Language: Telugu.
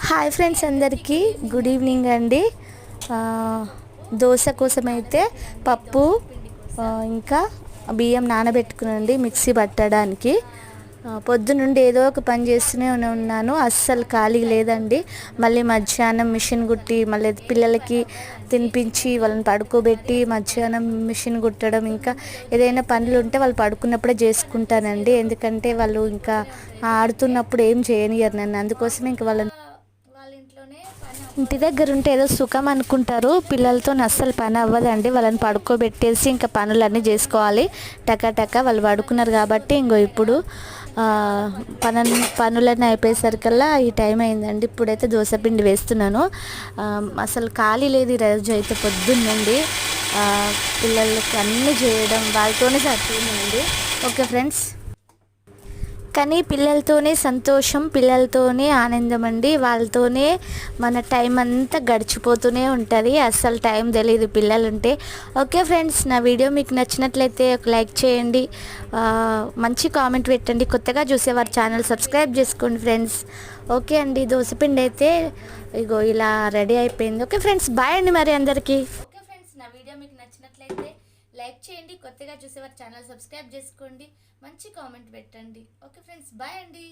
హాయ్ ఫ్రెండ్స్, అందరికీ గుడ్ ఈవినింగ్ అండి. దోశ కోసం అయితే పప్పు ఇంకా బియ్యం నానబెట్టుకునండి మిక్సీ పట్టడానికి. పొద్దునుండి ఏదో ఒక పని చేస్తూనే ఉన్నాను, అస్సలు ఖాళీ లేదండి. మళ్ళీ మధ్యాహ్నం మిషన్ కుట్టి మళ్ళీ పిల్లలకి తినిపించి వాళ్ళని పడుకోబెట్టి మధ్యాహ్నం మిషన్ కుట్టడం, ఇంకా ఏదైనా పనులు ఉంటే వాళ్ళు పడుకున్నప్పుడే చేసుకుంటానండి. ఎందుకంటే వాళ్ళు ఇంకా ఆడుతున్నప్పుడు ఏం చేయనియరు నన్ను, అందుకోసమే ఇంకా వాళ్ళని ఇంటి దగ్గర ఉంటే ఏదో సుఖం అనుకుంటారు, పిల్లలతో అస్సలు పని అవ్వదండి. వాళ్ళని పడుకోబెట్టేసి ఇంకా పనులన్నీ చేసుకోవాలి టక వాళ్ళు పడుకున్నారు కాబట్టి ఇంకో ఇప్పుడు పనులన్నీ అయిపోయేసరికల్లా ఈ టైం అయిందండి. ఇప్పుడైతే దోశపిండి వేస్తున్నాను. అసలు ఖాళీ లేదు ఈరోజు అయితే, పొద్దున్నండి పిల్లలకి అన్నీ చేయడం వాళ్ళతోనే సరిపోయిందండి. ఓకే ఫ్రెండ్స్, కానీ పిల్లలతోనే సంతోషం, పిల్లలతోనే ఆనందం అండి. వాళ్ళతోనే మన టైం అంతా గడిచిపోతూనే ఉంటుంది, అస్సలు టైం తెలియదు పిల్లలుంటే. ఓకే ఫ్రెండ్స్, నా వీడియో మీకు నచ్చినట్లయితే ఒక లైక్ చేయండి, మంచి కామెంట్ పెట్టండి. కొత్తగా చూసేవారు ఛానల్ సబ్స్క్రైబ్ చేసుకోండి ఫ్రెండ్స్. ఓకే అండి, దోశపిండి అయితే ఇగో ఇలా రెడీ అయిపోయింది. ఓకే ఫ్రెండ్స్, బాయ్ అండి మరి అందరికీ. ఓకే ఫ్రెండ్స్, నా వీడియో మీకు నచ్చినట్లయితే లైక్ చేయండి, కొత్తగా చూసేవారు ఛానల్ సబ్స్క్రైబ్ చేసుకోండి, మంచి కామెంట్ పెట్టండి. ఓకే ఫ్రెండ్స్, బాయ్ అండి.